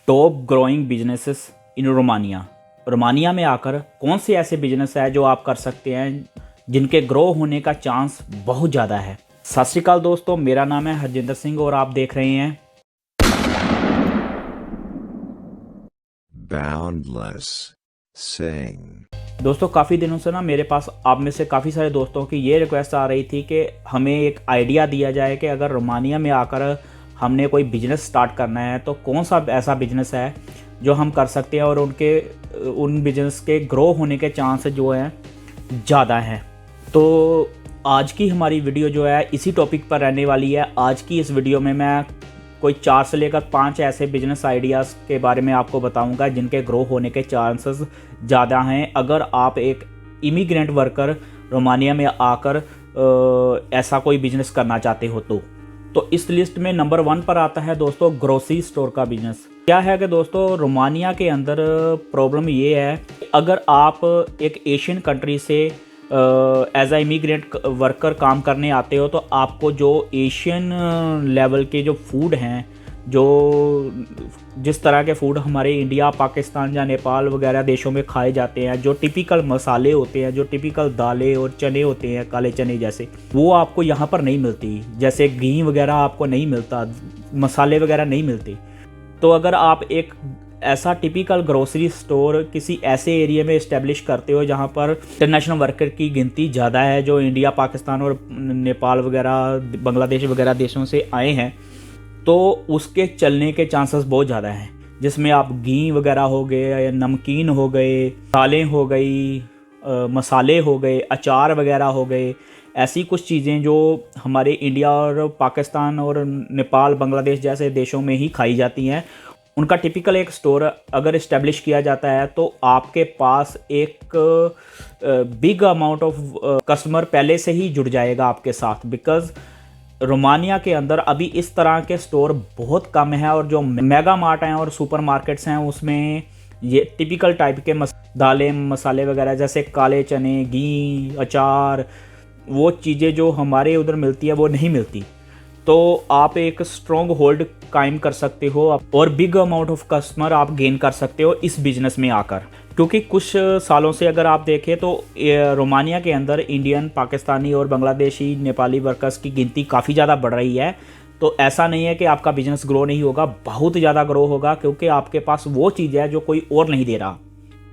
Top growing businesses इन Romania. Romania में आकर कौन से ऐसे बिजनेस है जो आप कर सकते हैं जिनके ग्रो होने का चांस बहुत ज़्यादा है। सत श्री अकाल दोस्तों, मेरा नाम है हरजिंदर सिंह और आप देख रहे हैं Boundless Sing। दोस्तों काफ़ी दिनों से ना मेरे पास आप में से काफ़ी सारे दोस्तों की ये रिक्वेस्ट आ रही थी कि हमें एक आइडिया दिया जाए कि अगर रोमानिया में आकर हमने कोई बिजनेस स्टार्ट करना है तो कौन सा ऐसा बिजनेस है जो हम कर सकते हैं और उन बिजनेस के ग्रो होने के चांस जो हैं ज़्यादा हैं। तो आज की हमारी वीडियो जो है इसी टॉपिक पर रहने वाली है। आज की इस वीडियो में मैं कोई 4 से लेकर 5 ऐसे बिजनेस आइडियाज़ के बारे में आपको बताऊंगा जिनके ग्रो होने के चांसेस ज़्यादा हैं अगर आप एक इमिग्रेंट वर्कर रोमानिया में आकर ऐसा कोई बिजनेस करना चाहते हो तो इस लिस्ट में नंबर 1 पर आता है दोस्तों ग्रोसरी स्टोर का बिजनेस। क्या है कि दोस्तों रोमानिया के अंदर प्रॉब्लम ये है, अगर आप एक एशियन कंट्री से एज आ इमिग्रेंट वर्कर काम करने आते हो तो आपको जो एशियन लेवल के जो फूड हैं, जो जिस तरह के फूड हमारे इंडिया, पाकिस्तान या नेपाल वगैरह देशों में खाए जाते हैं, जो टिपिकल मसाले होते हैं, जो टिपिकल दालें और चने होते हैं, काले चने जैसे, वो आपको यहाँ पर नहीं मिलती। जैसे घी वगैरह आपको नहीं मिलता, मसाले वगैरह नहीं मिलते। तो अगर आप एक ऐसा टिपिकल ग्रोसरी स्टोर किसी ऐसे एरिया में इस्टेब्लिश करते हो जहाँ पर इंटरनेशनल वर्कर की गिनती ज़्यादा है, जो इंडिया, पाकिस्तान और नेपाल वगैरह, बांग्लादेश वगैरह देशों से आए हैं, तो उसके चलने के चांसेस बहुत ज़्यादा हैं। जिसमें आप घी वगैरह हो गए, नमकीन हो गए, दालें हो गई, मसाले हो गए, अचार वगैरह हो गए, ऐसी कुछ चीज़ें जो हमारे इंडिया और पाकिस्तान और नेपाल, बांग्लादेश जैसे देशों में ही खाई जाती हैं, उनका टिपिकल एक स्टोर अगर इस्टेब्लिश किया जाता है तो आपके पास एक बिग अमाउंट ऑफ कस्टमर पहले से ही जुड़ जाएगा आपके साथ। बिकॉज रोमानिया के अंदर अभी इस तरह के स्टोर बहुत कम है और जो मेगा मार्ट हैं और सुपर मार्केट्स हैं उसमें ये टिपिकल टाइप के दालें, मसाले वगैरह जैसे काले चने, घी, अचार, वो चीज़ें जो हमारे उधर मिलती है वो नहीं मिलती। तो आप एक स्ट्रॉन्ग होल्ड कायम कर सकते हो और बिग अमाउंट ऑफ कस्टमर आप गेन कर सकते हो इस बिजनेस में आकर। क्योंकि कुछ सालों से अगर आप देखें तो रोमानिया के अंदर इंडियन, पाकिस्तानी और बांग्लादेशी, नेपाली वर्कर्स की गिनती काफ़ी ज़्यादा बढ़ रही है। तो ऐसा नहीं है कि आपका बिजनेस ग्रो नहीं होगा, बहुत ज़्यादा ग्रो होगा क्योंकि आपके पास वो चीज़ है जो कोई और नहीं दे रहा।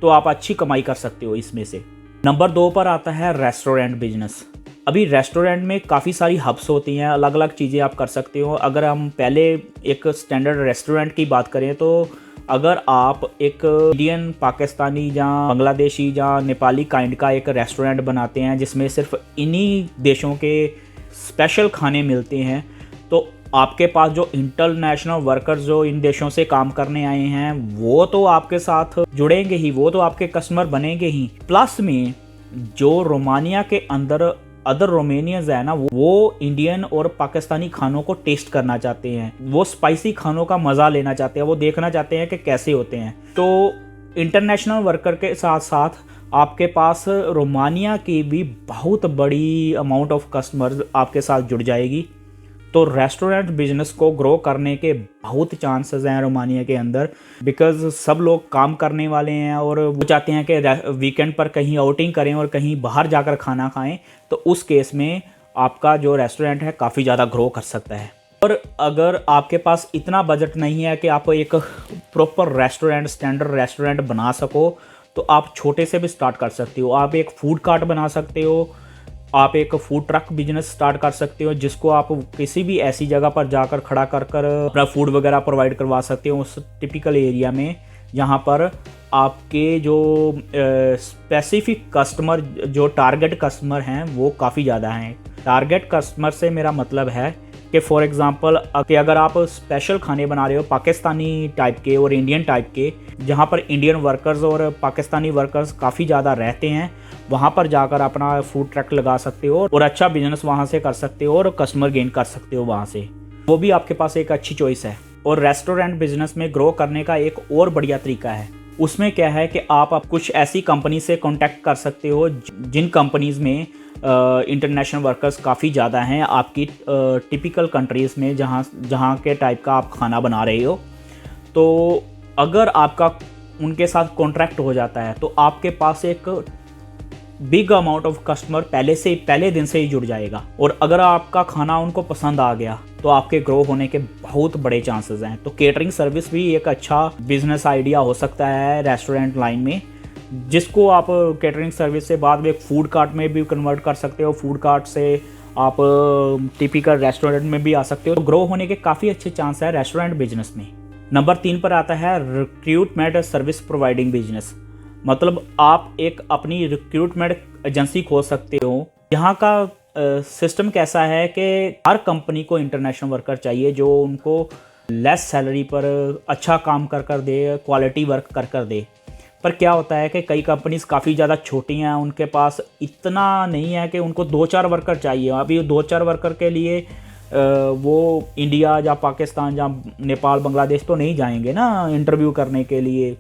तो आप अच्छी कमाई कर सकते हो इसमें से। नंबर 2 पर आता है रेस्टोरेंट बिजनेस। अभी रेस्टोरेंट में काफ़ी सारी हब्स होती हैं, अलग अलग चीज़ें आप कर सकते हो। अगर हम पहले एक स्टैंडर्ड रेस्टोरेंट की बात करें तो अगर आप एक इंडियन, पाकिस्तानी या बांग्लादेशी या नेपाली काइंड का एक रेस्टोरेंट बनाते हैं जिसमें सिर्फ इन्हीं देशों के स्पेशल खाने मिलते हैं, तो आपके पास जो इंटरनेशनल वर्कर्स जो इन देशों से काम करने आए हैं वो तो आपके साथ जुड़ेंगे ही, वो तो आपके कस्टमर बनेंगे ही। प्लस में जो रोमानिया के अंदर अदर रोमानियंस है ना, वो इंडियन और पाकिस्तानी खानों को टेस्ट करना चाहते हैं, वो स्पाइसी खानों का मज़ा लेना चाहते हैं, वो देखना चाहते हैं कि कैसे होते हैं। तो इंटरनेशनल वर्कर के साथ साथ आपके पास रोमानिया की भी बहुत बड़ी अमाउंट ऑफ कस्टमर आपके साथ जुड़ जाएगी। तो रेस्टोरेंट बिजनेस को ग्रो करने के बहुत चांसेस हैं रोमानिया के अंदर। बिकॉज सब लोग काम करने वाले हैं और वो चाहते हैं कि वीकेंड पर कहीं आउटिंग करें और कहीं बाहर जाकर खाना खाएं। तो उस केस में आपका जो रेस्टोरेंट है काफ़ी ज़्यादा ग्रो कर सकता है। और अगर आपके पास इतना बजट नहीं है कि आप एक प्रॉपर रेस्टोरेंट, स्टैंडर्ड रेस्टोरेंट बना सको, तो आप छोटे से भी स्टार्ट कर सकते हो। आप एक फूड कार्ट बना सकते हो, आप एक फूड ट्रक बिजनेस स्टार्ट कर सकते हो जिसको आप किसी भी ऐसी जगह पर जाकर खड़ा कर अपना फूड वगैरह प्रोवाइड करवा सकते हो उस टिपिकल एरिया में जहाँ पर आपके जो स्पेसिफिक कस्टमर, जो टारगेट कस्टमर हैं वो काफ़ी ज़्यादा हैं। टारगेट कस्टमर से मेरा मतलब है कि फॉर एग्ज़ाम्पल कि अगर आप स्पेशल खाने बना रहे हो पाकिस्तानी टाइप के और इंडियन टाइप के, जहाँ पर इंडियन वर्कर्स और पाकिस्तानी वर्कर्स काफ़ी ज़्यादा रहते हैं, वहाँ पर जाकर अपना फूड ट्रक लगा सकते हो और अच्छा बिजनेस वहाँ से कर सकते हो और कस्टमर गेन कर सकते हो वहाँ से। वो भी आपके पास एक अच्छी चॉइस है। और रेस्टोरेंट बिजनेस में ग्रो करने का एक और बढ़िया तरीका है। उसमें क्या है कि आप कुछ ऐसी कंपनी से कॉन्टैक्ट कर सकते हो जिन कंपनीज़ में इंटरनेशनल वर्कर्स काफ़ी ज़्यादा हैं आपकी टिपिकल कंट्रीज़ में जहाँ के टाइप का आप खाना बना रहे हो। तो अगर आपका उनके साथ कॉन्ट्रैक्ट हो जाता है तो आपके पास एक बिग अमाउंट ऑफ कस्टमर पहले दिन से ही जुड़ जाएगा, और अगर आपका खाना उनको पसंद आ गया तो आपके ग्रो होने के बहुत बड़े चांसेस हैं। तो केटरिंग सर्विस भी एक अच्छा बिजनेस आइडिया हो सकता है रेस्टोरेंट लाइन में, जिसको आप केटरिंग सर्विस से बाद में एक फूड कार्ट में भी कन्वर्ट कर सकते हो। फूड कार्ट से आप टिपिकल रेस्टोरेंट में भी आ सकते हो। तो ग्रो होने के काफ़ी अच्छे चांस है रेस्टोरेंट बिजनेस में। नंबर 3 पर आता है रिक्रूटमेंट सर्विस प्रोवाइडिंग बिजनेस। मतलब आप एक अपनी रिक्रूटमेंट एजेंसी खोल सकते हो। यहाँ का सिस्टम कैसा है कि हर कंपनी को इंटरनेशनल वर्कर चाहिए जो उनको लेस सैलरी पर अच्छा काम कर दे, क्वालिटी वर्क कर दे। पर क्या होता है कि कई कंपनीज काफ़ी ज़्यादा छोटी हैं, उनके पास इतना नहीं है कि उनको 2-4 वर्कर चाहिए। अभी 2-4 वर्कर के लिए वो इंडिया या पाकिस्तान या नेपाल बांग्लादेश तो नहीं जाएंगे ना इंटरव्यू करने के लिए।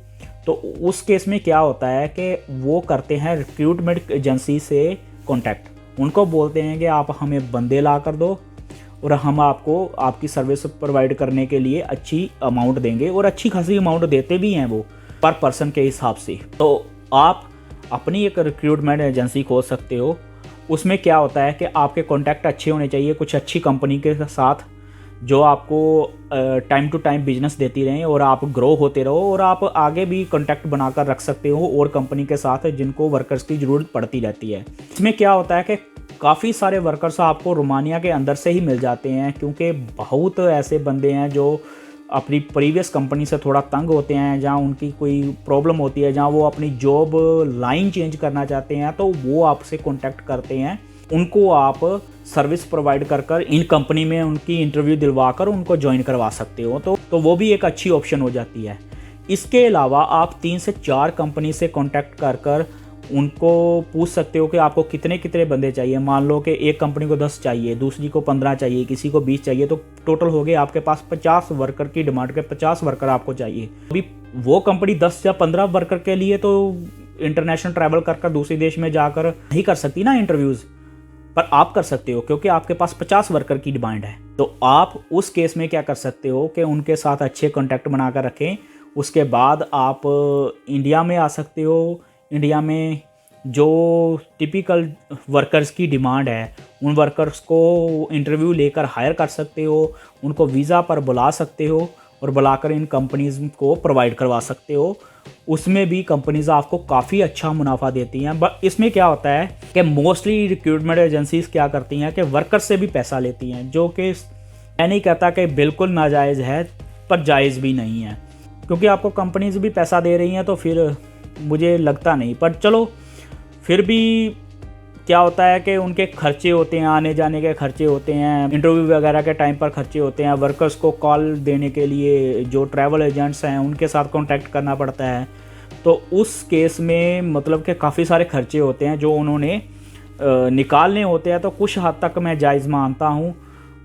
तो उस केस में क्या होता है कि वो करते हैं रिक्रूटमेंट एजेंसी से कॉन्टैक्ट। उनको बोलते हैं कि आप हमें बंदे ला कर दो और हम आपको आपकी सर्विस प्रोवाइड करने के लिए अच्छी अमाउंट देंगे, और अच्छी खासी अमाउंट देते भी हैं वो पर पर्सन के हिसाब से। तो आप अपनी एक रिक्रूटमेंट एजेंसी खोल सकते हो। उसमें क्या होता है कि आपके कॉन्टैक्ट अच्छे होने चाहिए कुछ अच्छी कंपनी के साथ, जो आपको टाइम टू टाइम बिजनेस देती रहें और आप ग्रो होते रहो, और आप आगे भी कॉन्टैक्ट बनाकर रख सकते हो और कंपनी के साथ जिनको वर्कर्स की ज़रूरत पड़ती रहती है। इसमें क्या होता है कि काफ़ी सारे वर्कर्स आपको रोमानिया के अंदर से ही मिल जाते हैं, क्योंकि बहुत ऐसे बंदे हैं जो अपनी प्रीवियस कंपनी से थोड़ा तंग होते हैं, जहाँ उनकी कोई प्रॉब्लम होती है, जहाँ वो अपनी जॉब लाइन चेंज करना चाहते हैं, तो वो आपसे कॉन्टैक्ट करते हैं। उनको आप सर्विस प्रोवाइड कर इन कंपनी में उनकी इंटरव्यू दिलवा कर उनको ज्वाइन करवा सकते हो। तो वो भी एक अच्छी ऑप्शन हो जाती है। इसके अलावा आप 3 से 4 कंपनी से कॉन्टैक्ट कर उनको पूछ सकते हो कि आपको कितने कितने बंदे चाहिए। मान लो कि एक कंपनी को 10 चाहिए, दूसरी को 15 चाहिए, किसी को 20 चाहिए, तो टोटल हो गए आपके पास 50 वर्कर की डिमांड के 50 वर्कर आपको चाहिए। अभी वो कंपनी 10 या 15 वर्कर के लिए तो इंटरनेशनल ट्रैवल कर दूसरे देश में जाकर नहीं कर सकती ना इंटरव्यूज़, पर आप कर सकते हो क्योंकि आपके पास 50 वर्कर की डिमांड है। तो आप उस केस में क्या कर सकते हो कि उनके साथ अच्छे कॉन्टैक्ट बनाकर रखें। उसके बाद आप इंडिया में आ सकते हो। इंडिया में जो टिपिकल वर्कर्स की डिमांड है उन वर्कर्स को इंटरव्यू लेकर हायर कर सकते हो, उनको वीज़ा पर बुला सकते हो और बुलाकर इन कंपनीज़ को प्रोवाइड करवा सकते हो। उसमें भी कंपनीज आपको काफ़ी अच्छा मुनाफा देती हैं। बट इसमें क्या होता है कि मोस्टली रिक्रूटमेंट एजेंसीज क्या करती हैं कि वर्कर्स से भी पैसा लेती हैं, जो कि मैं नहीं कहता कि बिल्कुल नाजायज़ है, पर जायज़ भी नहीं है, क्योंकि आपको कंपनीज भी पैसा दे रही हैं। तो फिर मुझे लगता नहीं, पर चलो फिर भी क्या होता है कि उनके खर्चे होते हैं, आने जाने के खर्चे होते हैं, इंटरव्यू वगैरह के टाइम पर खर्चे होते हैं, वर्कर्स को कॉल देने के लिए जो ट्रैवल एजेंट्स हैं उनके साथ कांटेक्ट करना पड़ता है। तो उस केस में मतलब कि काफ़ी सारे खर्चे होते हैं जो उन्होंने निकालने होते हैं। तो कुछ हद तक मैं जायज़ मानता हूँ,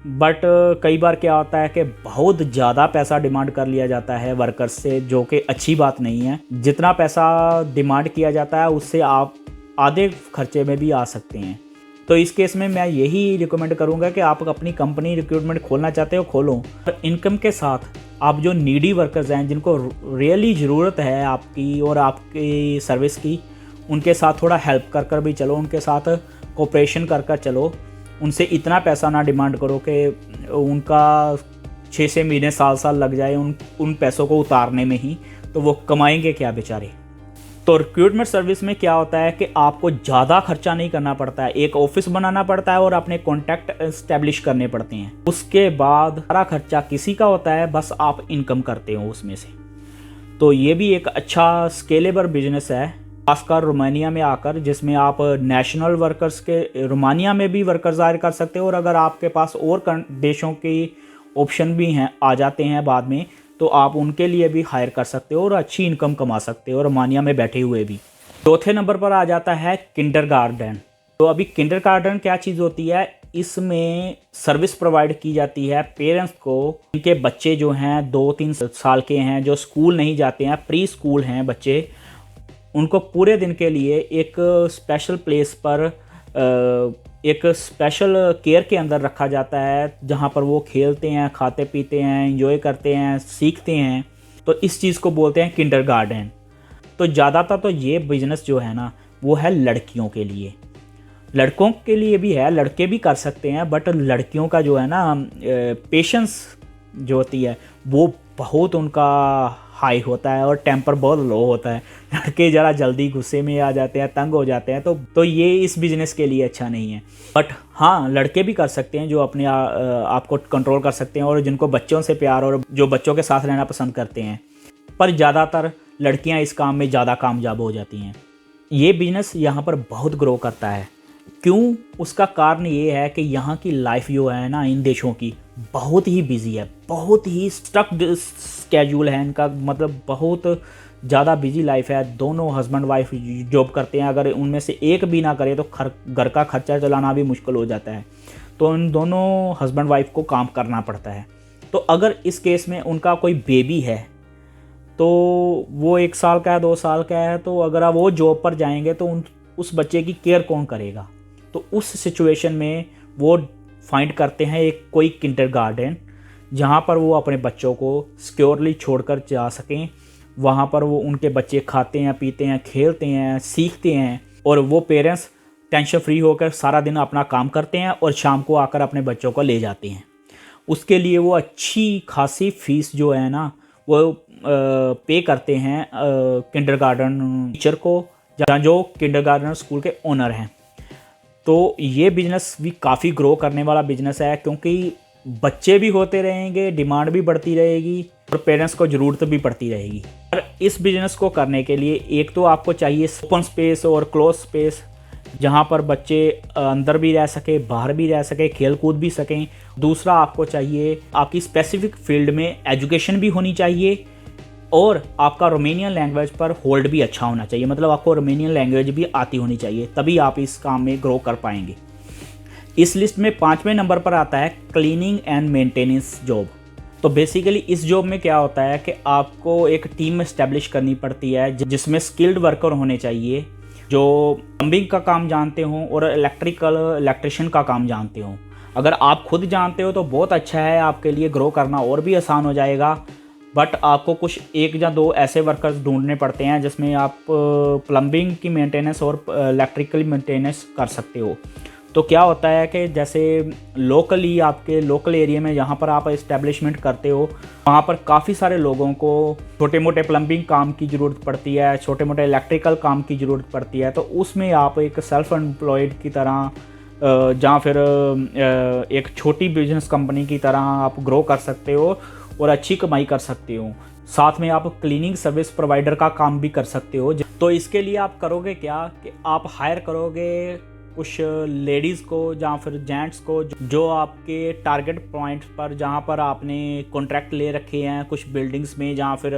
बट कई बार क्या होता है कि बहुत ज़्यादा पैसा डिमांड कर लिया जाता है वर्कर्स से, जो कि अच्छी बात नहीं है। जितना पैसा डिमांड किया जाता है उससे आप आधे खर्चे में भी आ सकते हैं। तो इस केस में मैं यही रिकमेंड करूंगा कि आप अपनी कंपनी रिक्रूटमेंट खोलना चाहते हो खोलो, और इनकम के साथ आप जो नीडी वर्कर्स हैं जिनको रियली ज़रूरत है आपकी और आपकी सर्विस की, उनके साथ थोड़ा हेल्प कर भी चलो, उनके साथ कोऑपरेशन कर चलो। उनसे इतना पैसा ना डिमांड करो कि उनका 6 महीने साल लग जाए उन पैसों को उतारने में ही, तो वो कमाएंगे क्या बेचारे। तो रिक्रूटमेंट सर्विस में क्या होता है कि आपको ज़्यादा खर्चा नहीं करना पड़ता है, एक ऑफिस बनाना पड़ता है और अपने कॉन्टैक्ट इस्टेब्लिश करने पड़ते हैं। उसके बाद सारा खर्चा किसी का होता है, बस आप इनकम करते हो उसमें से। तो ये भी एक अच्छा स्केलेबल बिजनेस है, खासकर रोमानिया में आकर, जिसमें आप नेशनल वर्कर्स के रोमानिया में भी वर्कर्स हायर कर सकते हो, और अगर आपके पास और देशों की ऑप्शन भी हैं आ जाते हैं बाद में, तो आप उनके लिए भी हायर कर सकते हो और अच्छी इनकम कमा सकते हो रोमानिया में बैठे हुए भी। चौथे नंबर पर आ जाता है किंडरगार्टन। तो अभी किंडरगार्टन क्या चीज़ होती है, इसमें सर्विस प्रोवाइड की जाती है पेरेंट्स को। उनके बच्चे जो हैं 2-3 साल के हैं, जो स्कूल नहीं जाते हैं, प्री स्कूल हैं बच्चे, उनको पूरे दिन के लिए एक स्पेशल प्लेस पर एक स्पेशल केयर के अंदर रखा जाता है, जहाँ पर वो खेलते हैं, खाते पीते हैं, एंजॉय करते हैं, सीखते हैं। तो इस चीज़ को बोलते हैं किंडरगार्टन। तो ज़्यादातर तो ये बिज़नेस जो है ना वो है लड़कियों के लिए, लड़कों के लिए भी है, लड़के भी कर सकते हैं, बट लड़कियों का जो है ना पेशेंस जो होती है वो बहुत उनका हाई होता है और टेम्पर बहुत लो होता है। लड़के ज़रा जल्दी गुस्से में आ जाते हैं, तंग हो जाते हैं, तो ये इस बिज़नेस के लिए अच्छा नहीं है। बट हाँ, लड़के भी कर सकते हैं जो अपने आप को कंट्रोल कर सकते हैं और जिनको बच्चों से प्यार और जो बच्चों के साथ रहना पसंद करते हैं। पर ज़्यादातर लड़कियां इस काम में ज़्यादा कामयाब हो जाती हैं। ये बिज़नेस यहाँ पर बहुत ग्रो करता है। क्यों? उसका कारण ये है कि यहाँ की लाइफ जो है ना इन देशों की बहुत ही बिजी है, बहुत ही स्ट्रक्ट स्केड्यूल है इनका, मतलब बहुत ज़्यादा बिजी लाइफ है। दोनों हस्बैंड वाइफ जॉब करते हैं, अगर उनमें से एक भी ना करे तो घर का खर्चा चलाना भी मुश्किल हो जाता है। तो इन दोनों हस्बैंड वाइफ को काम करना पड़ता है। तो अगर इस केस में उनका कोई बेबी है तो वो 1 साल का है, 2 साल का है, तो अगर आप वो जॉब पर जाएंगे तो उस बच्चे की केयर कौन करेगा? तो उस सिचुएशन में वो फाइंड करते हैं एक कोई किंडरगार्टन जहाँ पर वो अपने बच्चों को सिक्योरली छोड़कर जा सकें। वहाँ पर वो उनके बच्चे खाते हैं, पीते हैं, खेलते हैं, सीखते हैं और वो पेरेंट्स टेंशन फ्री होकर सारा दिन अपना काम करते हैं और शाम को आकर अपने बच्चों को ले जाते हैं। उसके लिए वो अच्छी खासी फीस जो है ना वो पे करते हैं किंडरगार्टन टीचर को, जो किंडरगार्टन स्कूल के ओनर हैं। तो ये बिज़नेस भी काफ़ी ग्रो करने वाला बिज़नेस है, क्योंकि बच्चे भी होते रहेंगे, डिमांड भी बढ़ती रहेगी और पेरेंट्स को ज़रूरत भी पड़ती रहेगी। और इस बिज़नेस को करने के लिए एक तो आपको चाहिए ओपन स्पेस और क्लोज स्पेस, जहाँ पर बच्चे अंदर भी रह सके, बाहर भी रह सके, खेल कूद भी सकें। दूसरा आपको चाहिए आपकी स्पेसिफिक फील्ड में एजुकेशन भी होनी चाहिए और आपका रोमेनियन लैंग्वेज पर होल्ड भी अच्छा होना चाहिए, मतलब आपको रोमेनियन लैंग्वेज भी आती होनी चाहिए, तभी आप इस काम में ग्रो कर पाएंगे। इस लिस्ट में 5वें नंबर पर आता है क्लीनिंग एंड मेंटेनेंस जॉब। तो बेसिकली इस जॉब में क्या होता है कि आपको एक टीम एस्टेब्लिश करनी पड़ती है जिसमें स्किल्ड वर्कर होने चाहिए जो प्लम्बिंग का काम जानते हों और इलेक्ट्रिशियन का काम जानते हों। अगर आप खुद जानते हो तो बहुत अच्छा है, आपके लिए ग्रो करना और भी आसान हो जाएगा। बट आपको कुछ 1 या 2 ऐसे वर्कर्स ढूंढने पड़ते हैं जिसमें आप प्लम्बिंग की मेंटेनेंस और इलेक्ट्रिकल मेंटेनेंस कर सकते हो। तो क्या होता है कि जैसे लोकली आपके लोकल एरिया में जहाँ पर आप इस्टेब्लिशमेंट करते हो वहाँ पर काफ़ी सारे लोगों को छोटे मोटे प्लम्बिंग काम की ज़रूरत पड़ती है, छोटे मोटे इलेक्ट्रिकल काम की ज़रूरत पड़ती है। तो उसमें आप एक सेल्फ एम्प्लॉयड की तरह या फिर एक छोटी बिजनेस कंपनी की तरह आप ग्रो कर सकते हो और अच्छी कमाई कर सकते हो। साथ में आप क्लीनिंग सर्विस प्रोवाइडर का काम भी कर सकते हो। तो इसके लिए आप करोगे क्या कि आप हायर करोगे कुछ लेडीज़ को या फिर जेंट्स को जो आपके टारगेट पॉइंट्स पर जहाँ पर आपने कॉन्ट्रैक्ट ले रखे हैं कुछ बिल्डिंग्स में या फिर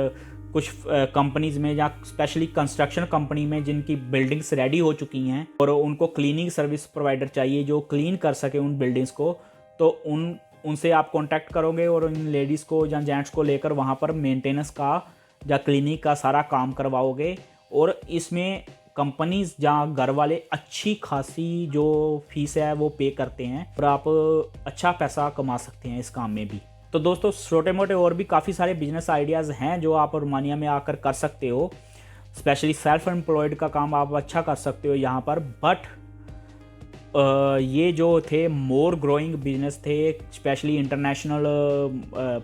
कुछ कंपनीज़ में या स्पेशली कंस्ट्रक्शन कंपनी में जिनकी बिल्डिंग्स रेडी हो चुकी हैं और उनको क्लीनिंग सर्विस प्रोवाइडर चाहिए जो क्लीन कर सके उन बिल्डिंग्स को। तो उनसे आप कांटेक्ट करोगे और उन लेडीज़ को या जेंट्स को लेकर वहाँ पर मेंटेनेंस का या क्लीनिंग का सारा काम करवाओगे। और इसमें कंपनीज जहाँ घर वाले अच्छी खासी जो फीस है वो पे करते हैं और आप अच्छा पैसा कमा सकते हैं इस काम में भी। तो दोस्तों छोटे मोटे और भी काफ़ी सारे बिजनेस आइडियाज़ हैं जो आप रोमानिया में आकर कर सकते हो। स्पेशली सेल्फ एम्प्लॉयड का काम आप अच्छा कर सकते हो यहाँ पर। बट ये जो थे मोर ग्रोइंग बिजनेस थे स्पेशली इंटरनेशनल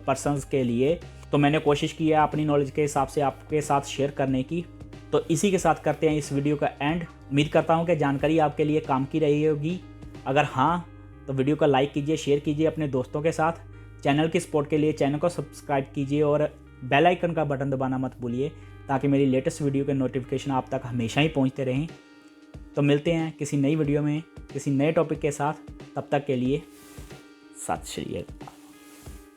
पर्सनस के लिए। तो मैंने कोशिश की है अपनी नॉलेज के हिसाब से आपके साथ शेयर करने की। तो इसी के साथ करते हैं इस वीडियो का एंड। उम्मीद करता हूँ कि जानकारी आपके लिए काम की रही होगी। अगर हाँ तो वीडियो को लाइक कीजिए, शेयर कीजिए अपने दोस्तों के साथ। चैनल की सपोर्ट के लिए चैनल को सब्सक्राइब कीजिए और बेल आइकन का बटन दबाना मत भूलिए ताकि मेरी लेटेस्ट वीडियो के नोटिफिकेशन आप तक हमेशा ही पहुँचते रहें। तो मिलते हैं किसी नई वीडियो में किसी नए टॉपिक के साथ। तब तक के लिए सत श्री अकाल।